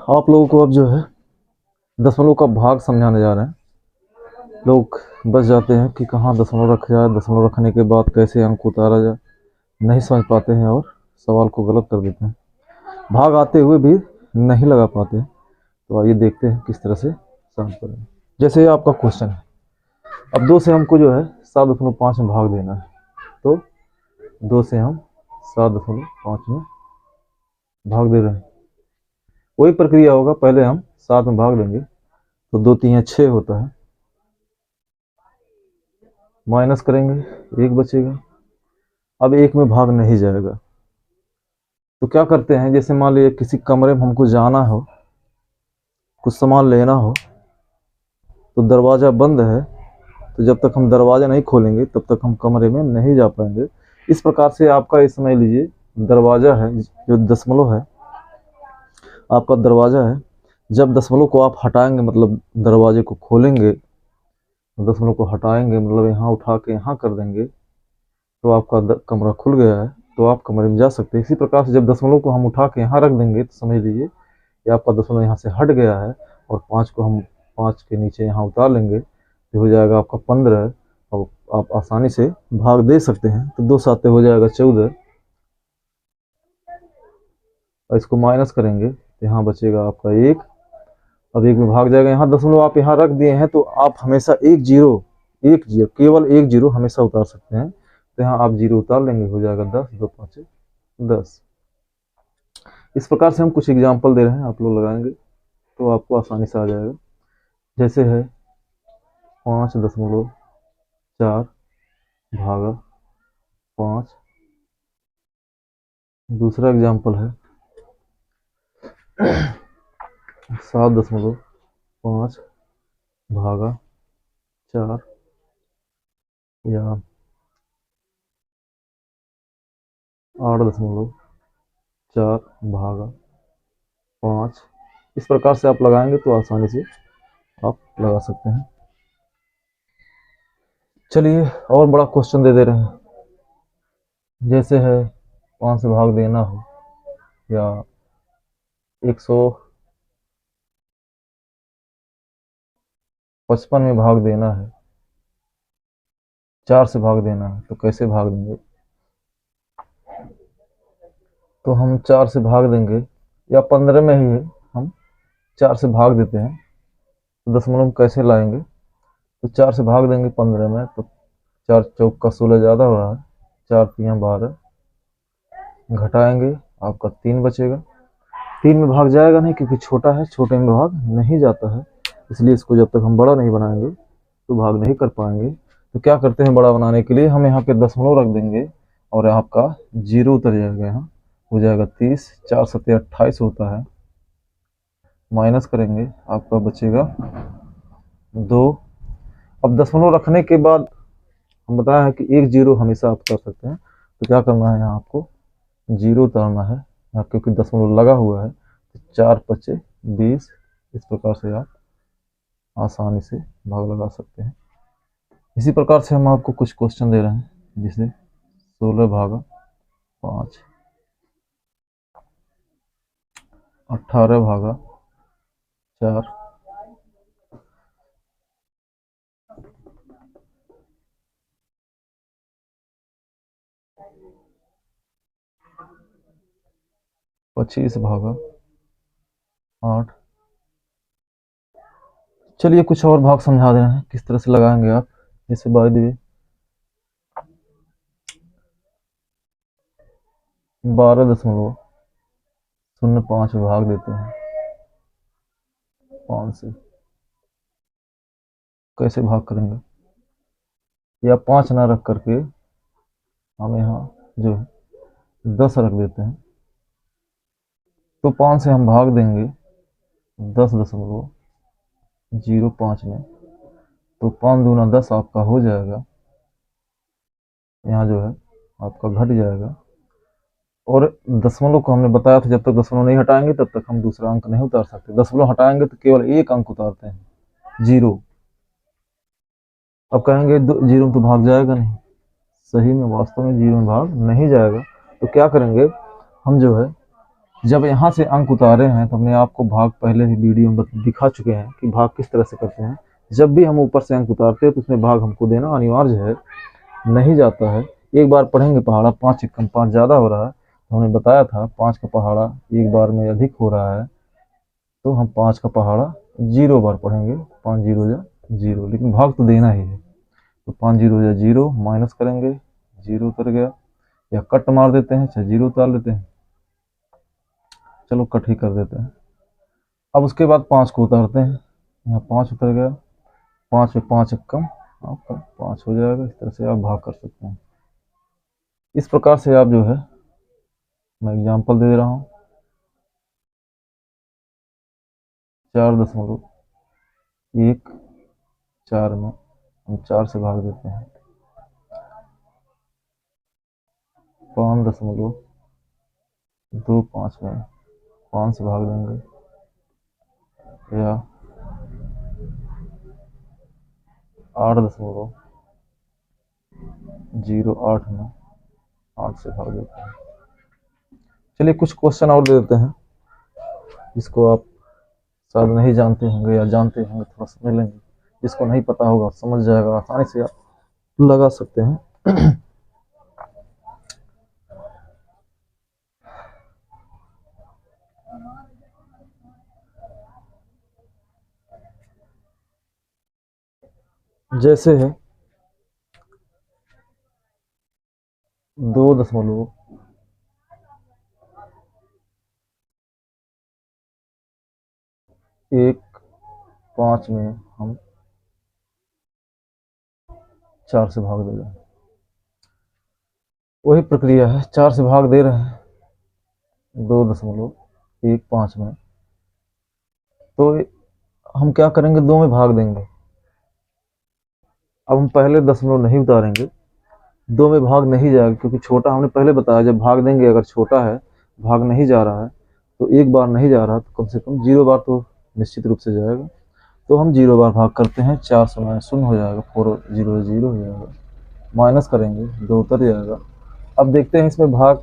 आप लोगों को अब जो है दशमलव का भाग समझाने जा रहे हैं। लोग बच जाते हैं कि कहाँ दशमलव रखा जाए, दशमलव रखने के बाद कैसे अंक उतारा जाए, नहीं समझ पाते हैं और सवाल को गलत कर देते हैं। भाग आते हुए भी नहीं लगा पाते हैं। तो आइए देखते हैं किस तरह से सॉल्व करें। जैसे ये आपका क्वेश्चन है, अब 2 से हमको जो है 7.5 में भाग देना है। तो 2 से हम 7.5 में भाग दे रहे हैं। वही प्रक्रिया होगा, पहले हम 7 में भाग देंगे तो 2 3 6 होता है, माइनस करेंगे 1 बचेगा। अब 1 में भाग नहीं जाएगा तो क्या करते हैं, जैसे मान लीजिए किसी कमरे में हमको जाना हो, कुछ सामान लेना हो, तो दरवाज़ा बंद है, तो जब तक हम दरवाज़ा नहीं खोलेंगे तब तक हम कमरे में नहीं जा पाएंगे। इस प्रकार से आपका ये समझ लीजिए दरवाज़ा है, जो दशमलव है आपका दरवाज़ा है। जब दशमलव को आप हटाएंगे मतलब दरवाजे को खोलेंगे, दशमलव को हटाएंगे मतलब यहाँ उठा के यहाँ कर देंगे तो आपका कमरा खुल गया है, तो आप कमरे में जा सकते हैं। इसी प्रकार से जब दशमलव को हम उठा के यहाँ रख देंगे तो समझ लीजिए ये आपका दशमलव यहाँ से हट गया है, और 5 को हम 5 के नीचे यहाँ उतार लेंगे तो हो जाएगा आपका 15, और आप आसानी से भाग दे सकते हैं। तो 2 7 हो जाएगा 14, और इसको माइनस करेंगे तो यहाँ बचेगा आपका 1। अब 1 में भाग जाएगा, यहाँ दशमलव आप यहाँ रख दिए हैं तो आप हमेशा एक जीरो केवल एक जीरो हमेशा उतार सकते हैं। तो यहाँ आप जीरो उतार लेंगे, हो जाएगा 10, 2 5 10। इस प्रकार से हम कुछ एग्जाम्पल दे रहे हैं, आप लोग लगाएंगे तो आपको आसानी से आ जाएगा। जैसे है 5.4 भागा 5। दूसरा एग्जाम्पल है 7.5 भागा 4, या 8.4 भागा 5। इस प्रकार से आप लगाएंगे तो आसानी से आप लगा सकते हैं। चलिए और बड़ा क्वेश्चन दे रहे हैं। जैसे है 5 से भाग देना हो, या 155 में भाग देना है, 4 से भाग देना है, तो कैसे भाग देंगे। तो हम 4 से भाग देंगे, या 15 में ही है, हम 4 से भाग देते हैं तो दशमलव कैसे लाएंगे। तो 4 से भाग देंगे 15 में, तो 4 चौक का 16 ज़्यादा हो रहा है, 4 3 12, घटाएंगे आपका 3 बचेगा। 3 में भाग जाएगा नहीं क्योंकि छोटा है, छोटे में भाग नहीं जाता है, इसलिए इसको जब तक हम बड़ा नहीं बनाएंगे तो भाग नहीं कर पाएंगे। तो क्या करते हैं, बड़ा बनाने के लिए हम यहाँ पे दशमलव रख देंगे और आपका जीरो उतर जाएगा, यहाँ हो जाएगा 30, 4 7 28 होता है, माइनस करेंगे आपका बचेगा 2। अब दशमलव रखने के बाद हम बताया है कि एक जीरो हमेशा आप कर सकते हैं, तो क्या करना है, यहाँ आपको जीरो उतारना है यहाँ, क्योंकि दशमलव लगा हुआ है। तो 4 5 20, इस प्रकार से आप आसानी से भाग लगा सकते हैं। इसी प्रकार से हम आपको कुछ क्वेश्चन दे रहे हैं, जिसे 16 भागा 5, 18 भागा 4, 25 भागा 8। चलिए कुछ और भाग समझा दे रहे हैं किस तरह से लगाएंगे आप। जैसे बाय द वे 12.05 में भाग देते हैं 5 से, कैसे भाग करेंगे, या 5 ना रख करके हम यहाँ जो है 10 रख देते हैं। तो 5 से हम भाग देंगे 10.05 में, तो 5 दूना 10 आपका हो जाएगा, यहाँ जो है आपका घट जाएगा। और दशमलव को हमने बताया था जब तक दशमलव नहीं हटाएंगे तब तक हम दूसरा अंक नहीं उतार सकते। दशमलव हटाएंगे तो केवल एक अंक उतारते हैं, जीरो। अब कहेंगे जीरो में तो भाग जाएगा नहीं, सही में वास्तव में जीरो में भाग नहीं जाएगा। तो क्या करेंगे, हम जो है जब यहाँ से अंक उतारे हैं तो हमने आपको भाग पहले ही वीडियो में दिखा चुके हैं कि भाग किस तरह से करते हैं। जब भी हम ऊपर से अंक उतारते हैं तो उसमें भाग हमको देना अनिवार्य है, नहीं जाता है। एक बार पढ़ेंगे पहाड़ा 5 एकम 5 ज़्यादा हो रहा है, तो हमने बताया था 5 का पहाड़ा एक बार में अधिक हो रहा है, तो हम 5 का पहाड़ा 0 बार पढ़ेंगे, 5 जीरो या 0, लेकिन भाग तो देना ही है। तो 5 जीरो या 0 माइनस करेंगे, 0 उतर गया, या कट मार देते हैं, चाहे 0 उतार लेते हैं, चलो कट ही कर देते हैं। अब उसके बाद 5 को उतारते हैं, यहाँ 5 उतर गया, 5 में 5 कम, आपका 5 हो जाएगा। इस तरह से आप भाग कर सकते हैं। इस प्रकार से आप जो है, मैं एग्जांपल दे रहा हूँ, 4.14 में हम 4 से भाग देते हैं, 5.25 में 5 से भाग देंगे, या 8.08 में 8 से भाग देते हैं। चलिए कुछ क्वेश्चन और दे देते हैं, जिसको आप शायद नहीं जानते होंगे या जानते होंगे, थोड़ा समझ लेंगे। जिसको नहीं पता होगा समझ जाएगा, आसानी से आप लगा सकते हैं। जैसे है 2.15 में हम 4 से भाग दे रहे हैं, वही प्रक्रिया है, 4 से भाग दे रहे हैं 2.15 में, तो हम क्या करेंगे, 2 में भाग देंगे। अब हम पहले दशमलव नहीं उतारेंगे, 2 में भाग नहीं जाएगा, क्योंकि छोटा हमने पहले बताया, जब भाग देंगे अगर छोटा है, भाग नहीं जा रहा है, तो एक बार नहीं जा रहा, तो कम से कम 0 बार तो निश्चित रूप से जाएगा। तो हम 0 बार भाग करते हैं, 4 से माइनस 0 हो जाएगा, 4 0 0 हो जाएगा, माइनस करेंगे 2 उतर जाएगा। अब देखते हैं इसमें भाग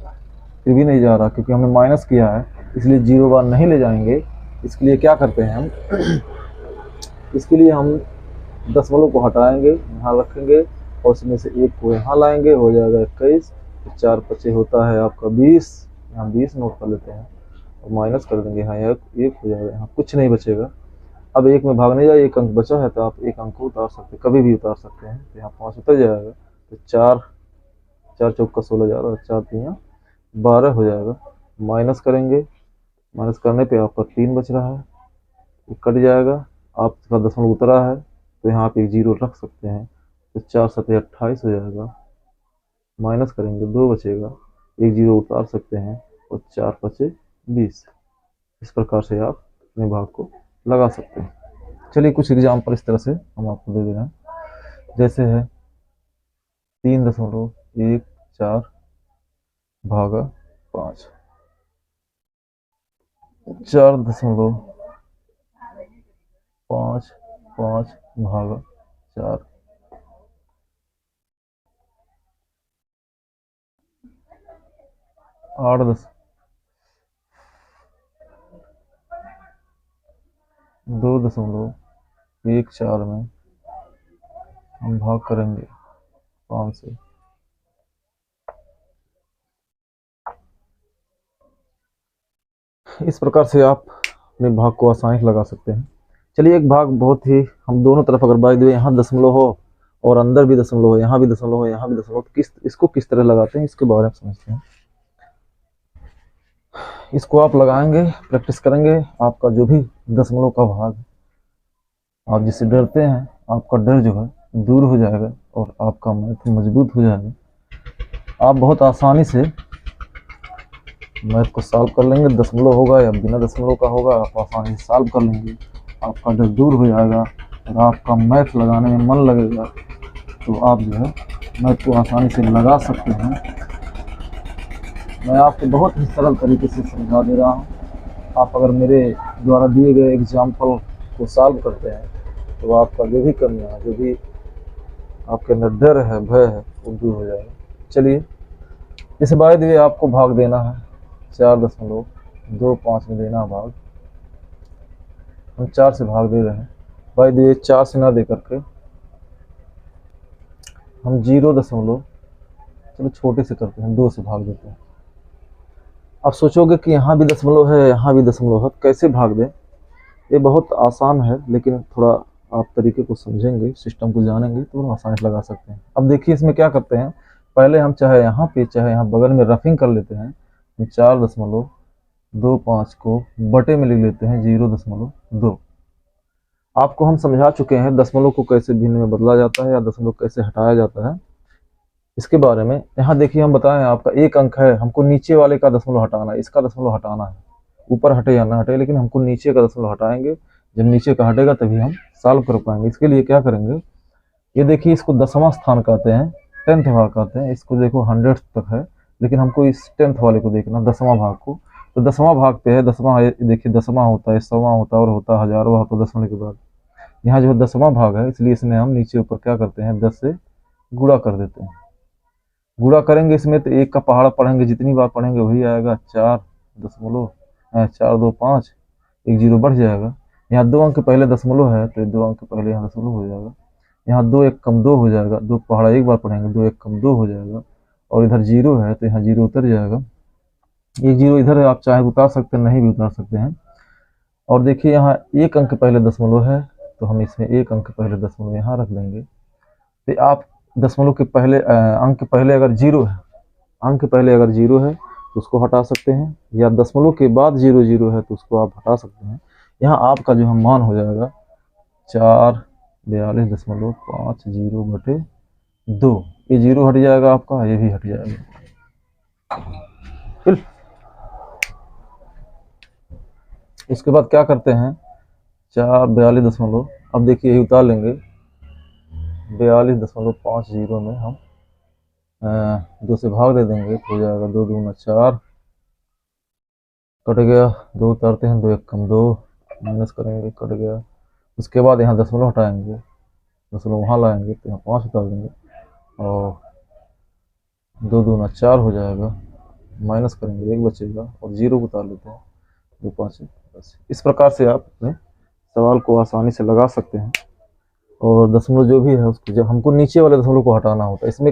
फिर भी नहीं जा रहा, क्योंकि हमने माइनस किया है, इसलिए 0 बार नहीं ले जाएंगे। इसके लिए क्या करते हैं हम, इसके लिए हम दशमलव को हटाएंगे, यहाँ रखेंगे, और उसमें से 1 को यहाँ लाएंगे, हो जाएगा 21, तो 4 पचे होता है आपका 20, यहाँ 20 नोट कर लेते हैं, और माइनस कर देंगे, यहाँ 1 हो जाएगा, यहाँ कुछ नहीं बचेगा। अब 1 में भाग नहीं जाए, 1 अंक बचा है, तो आप 1 अंक को उतार सकते हैं, कभी भी उतार सकते हैं। तो यहाँ 5 उतर जाएगा, तो 4 4 चौका 16 जा रहा है, 4 3 12 हो जाएगा, माइनस करेंगे, माइनस करने पे आपका 3 बच रहा है, ये कट जाएगा, आपका दशमलव उतरा है, तो यहाँ पे 0 रख सकते हैं, तो 4 7 28 हो जाएगा, माइनस करेंगे 2 बचेगा, 1 0 उतार सकते हैं, और 4 5 20। इस प्रकार से आप अपने भाग को लगा सकते हैं। चलिए कुछ एग्जाम्पल इस तरह से हम आपको दे दे रहे हैं, जैसे है 3.14 भागा 5, 4.55 भागा 4, 2.14 में हम भाग करेंगे 5 से। इस प्रकार से आप अपने भाग को आसानी से लगा सकते हैं। चलिए एक भाग बहुत ही, हम दोनों तरफ अगर बाई द वे यहाँ दशमलव हो और अंदर भी दशमलव हो, यहाँ भी दशमलव हो, यहाँ भी दशमलव हो, तो इसको किस तरह लगाते हैं, इसके बारे में समझते हैं। इसको आप लगाएंगे, प्रैक्टिस करेंगे, आपका जो भी दशमलव का भाग आप जिससे डरते हैं, आपका डर जो है दूर हो जाएगा, और आपका मैथ मजबूत हो जाएगा। आप बहुत आसानी से मैथ को सॉल्व कर लेंगे, दशमलव होगा या बिना दशमलव का होगा, आप आसानी से सॉल्व कर लेंगे, आपका डर दूर हो जाएगा, और आपका मैथ लगाने में मन लगेगा, तो आप जो है मैथ को आसानी से लगा सकते हैं। मैं आपको बहुत ही सरल तरीके से समझा दे रहा हूँ। आप अगर मेरे द्वारा दिए गए एग्जाम्पल को सॉल्व करते हैं, तो आपका जो भी कमियाँ है, जो भी आपके अंदर डर है, भय है, वो दूर हो जाएगा। चलिए इस बाय द वे आपको भाग देना है 4.15 2 5 में देना भाग, हम 4 से भाग दे रहे हैं। भाई ये 4 से ना दे करके हम 0 दशमलव, चलो छोटे से करते हैं, 2 से भाग देते हैं। आप सोचोगे कि यहाँ भी दशमलव है, यहाँ भी दशमलव है, कैसे भाग दें? ये बहुत आसान है, लेकिन थोड़ा आप तरीके को समझेंगे, सिस्टम को जानेंगे तो आसानी से लगा सकते हैं। अब देखिए इसमें क्या करते हैं, पहले हम चाहे यहाँ पे चाहे यहाँ बगल में रफिंग कर लेते हैं। 4.25 को बटे में लिख लेते हैं 0.2। आपको हम समझा चुके हैं दशमलव को कैसे भिन्न में बदला जाता है या दशमलव कैसे हटाया जाता है, इसके बारे में। यहाँ देखिए हम बताएं, आपका एक अंक है, हमको नीचे वाले का दशमलव हटाना है, इसका दशमलव हटाना है, ऊपर हटे या ना हटे, लेकिन हमको नीचे का दशमलव हटाएंगे। जब नीचे का हटेगा तभी हम सॉल्व कर पाएंगे। इसके लिए क्या करेंगे, ये देखिए इसको 10वां स्थान कहते हैं, 10th भाग कहते हैं। इसको देखो 100 तक है, लेकिन हमको इस 10th वाले को देखना, 10वां भाग को। तो 10वां भाग पे है, 10वां देखिए 10वां होता है, 100वां होता है और होता है 1000वां होता है दशमलव के बाद। यहाँ जो 10वां भाग है, इसलिए इसमें हम नीचे ऊपर क्या करते हैं, 10 से गुणा कर देते हैं। गुणा करेंगे इसमें तो 1 का पहाड़ा पढ़ेंगे, जितनी बार पढ़ेंगे वही आएगा। 4 2 5, 1 0 बढ़ जाएगा। यहाँ 2 अंक पहले दशमलव है तो 2 अंक पहले यहाँ दशमलव हो जाएगा। यहाँ 2 1 कम 2 हो जाएगा, 2 पहाड़ा एक बार पढ़ेंगे, 2 1 कम 2 हो जाएगा। और इधर 0 है तो यहाँ 0 उतर जाएगा। 1 0 इधर है, आप चाहे उतार सकते हैं, नहीं भी उतार सकते हैं। और देखिए यहाँ 1 अंक पहले दशमलव है, तो हम इसमें 1 अंक पहले दशमलव यहाँ रख देंगे। तो आप दशमलव के पहले अंक पहले अगर 0 है, अंक पहले अगर 0 है तो उसको हटा सकते हैं, या दशमलव के बाद 0 0 है तो उसको आप हटा सकते हैं। यहाँ आपका जो है मान हो जाएगा 442.50/2। ये 0 हट जाएगा आपका, ये भी हट जाएगा। फिर इसके बाद क्या करते हैं, 442 अब देखिए यही उतार लेंगे, 42.50 में हम 2 से भाग दे देंगे तो हो जाएगा 2 दूना 4, कट गया, 2 उतारते हैं, 2 1 कम 2, माइनस करेंगे, कट गया। उसके बाद यहाँ दशमलव हटाएंगे, दशमलव वहाँ लाएंगे तो यहाँ 5 उतार देंगे और 2 दूना 4 हो जाएगा, माइनस करेंगे 1 बचेगा और 0 को उतार लेते हैं, 2 5 10। इस प्रकार से आप अपने सवाल को आसानी से लगा सकते हैं। और दशमलव जो भी है उसको, जब हमको नीचे वाले दशमलव को हटाना होता है, इसमें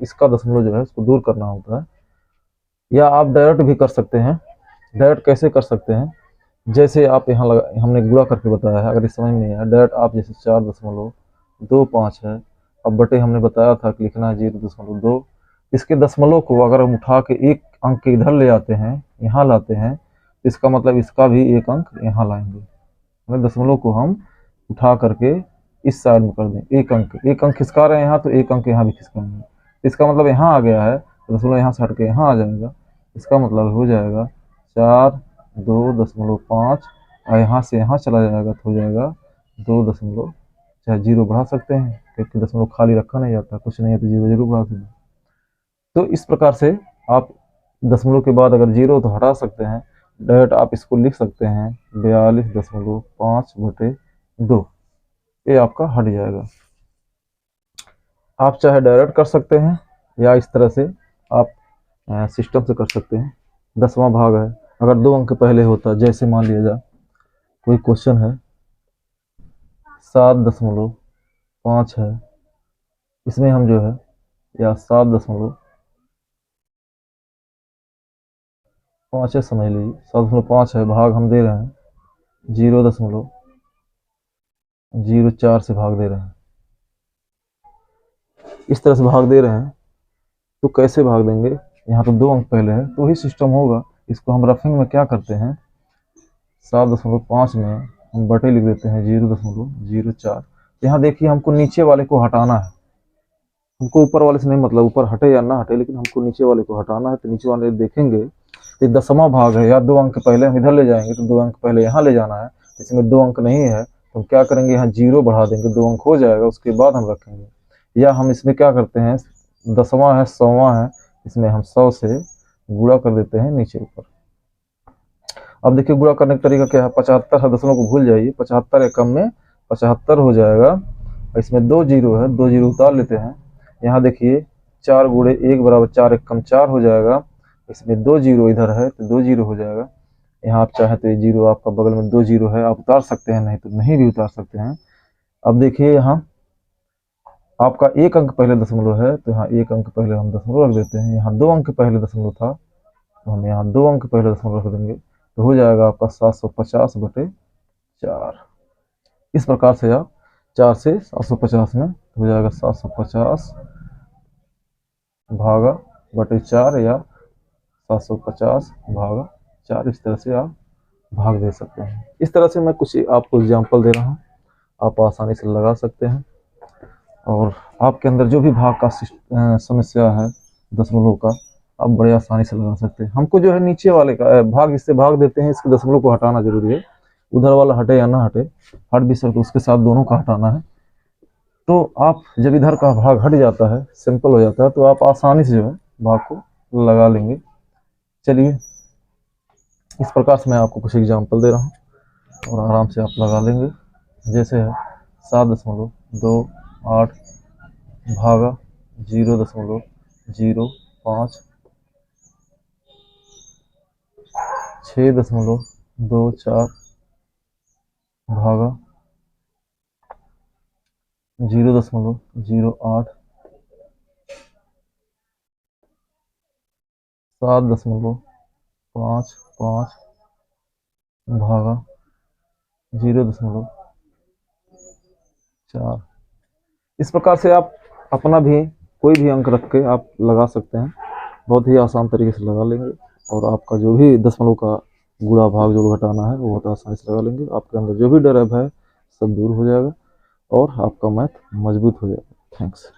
इसका दशमलव जो है उसको दूर करना होता है। या आप डायरेक्ट भी कर सकते हैं। डायरेक्ट कैसे कर सकते हैं, जैसे आप यहाँ हमने गुणा करके बताया है, अगर इस समझ में नहीं आया, डायरेक्ट आप जैसे 4.25 है, अब बटे हमने बताया था कि लिखना है 0.2। इसके दशमलव को अगर हम उठा के 1 अंक इधर ले आते हैं, यहाँ लाते हैं, तो इसका मतलब इसका भी 1 अंक यहाँ लाएंगे। दशमलव को हम उठा करके इस साइड में कर दें, 1 अंक खिसका रहे हैं यहाँ, तो 1 अंक यहाँ भी खिसकाएंगे। इसका मतलब यहाँ आ गया है, तो दशमलव यहाँ से हट के यहाँ आ जाएगा। इसका मतलब हो जाएगा 4.2.5 और यहाँ से यहाँ चला जाएगा तो हो जाएगा 2. चाहे 0 बढ़ा सकते हैं, क्योंकि दशमलव खाली रखा नहीं जाता, कुछ नहीं है तो 0 जरूर बढ़ा सकते हैं। तो इस प्रकार से आप दशमलव के बाद अगर 0 तो हटा सकते हैं। डायरेक्ट आप इसको लिख सकते हैं 42.5/2, ये आपका हट जाएगा। आप चाहे डायरेक्ट कर सकते हैं या इस तरह से आप सिस्टम से कर सकते हैं। 10वां भाग है, अगर 2 अंक पहले होता, जैसे मान लिया जाए कोई क्वेश्चन है 7.5 है, इसमें हम जो है या 7.5 है, समझ लीजिए 7.5 है, भाग हम दे रहे हैं 0.04 से भाग दे रहे हैं। इस तरह से भाग दे रहे हैं, तो कैसे भाग देंगे, यहाँ तो 2 अंक पहले है तो वही सिस्टम होगा। इसको हम रफिंग में क्या करते हैं, 7.5 में हम बटे लिख देते हैं 0.04। यहाँ देखिए हमको नीचे वाले को हटाना है, हमको ऊपर वाले से नहीं मतलब, ऊपर हटे या ना हटे, लेकिन हमको नीचे वाले को हटाना है। तो नीचे वाले देखेंगे तो 10वां भाग है, या 2 अंक पहले हम इधर ले जाएंगे तो 2 अंक पहले यहाँ ले जाना है। इसमें 2 अंक नहीं है तो हम क्या करेंगे, यहाँ 0 बढ़ा देंगे, 2 अंक हो जाएगा, उसके बाद हम रखेंगे। या हम इसमें क्या करते हैं, 10वां है 100वां है, इसमें हम 100 से गुणा कर देते हैं नीचे ऊपर। अब देखिए गुणा करने का तरीका क्या है, 75 है, दशमलव को भूल जाइए, 75 एकम में 75 हो जाएगा। इसमें 2 0 है, 2 0 उतार लेते हैं। यहाँ देखिए 4 × 1 = 4 एकम 4 हो जाएगा। इसमें 2 0 इधर है तो 2 0 हो जाएगा। यहाँ आप चाहे तो ये जीरो, आपका बगल में 2 जीरो है, आप उतार सकते हैं, नहीं तो नहीं भी उतार सकते हैं। अब देखिए यहाँ आपका एक अंक पहले दशमलव है, तो यहाँ एक अंक पहले हम दशमलव रख देते हैं। यहाँ 2 अंक पहले दशमलव था, तो हम यहाँ 2 अंक पहले दशमलव रख देंगे, तो हो जाएगा आपका 750/4। इस प्रकार से आप 4 से 750 में हो जाएगा 750 भागा बटे 4 या 750 भागा 4। इस तरह से आप भाग दे सकते हैं। इस तरह से मैं कुछ आपको एग्जाम्पल दे रहा हूँ, आप आसानी से लगा सकते हैं। और आपके अंदर जो भी भाग का समस्या है दशमलव का, आप बड़े आसानी से लगा सकते हैं। हमको जो है नीचे वाले का भाग इससे भाग देते हैं, इसके दशमलव को हटाना जरूरी है। उधर वाला हटे या ना हटे, हट भी सकते, उसके साथ दोनों का हटाना है। तो आप जब इधर का भाग हट जाता है, सिंपल हो जाता है, तो आप आसानी से जो है भाग को लगा लेंगे। चलिए इस प्रकार से मैं आपको कुछ एग्जाम्पल दे रहा हूँ और आराम से आप लगा लेंगे। जैसे है 7.28 भागा 0.05, 6.24 भागा 0.08, 7.55 भागा 0.4। इस प्रकार से आप अपना भी कोई भी अंक रख के आप लगा सकते हैं, बहुत ही आसान तरीके से लगा लेंगे। और आपका जो भी दशमलव का गुणा भाग जो घटाना है वो बहुत आसानी से लगा लेंगे। आपके अंदर जो भी डर है भय सब दूर हो जाएगा और आपका मैथ मजबूत हो जाएगा। थैंक्स।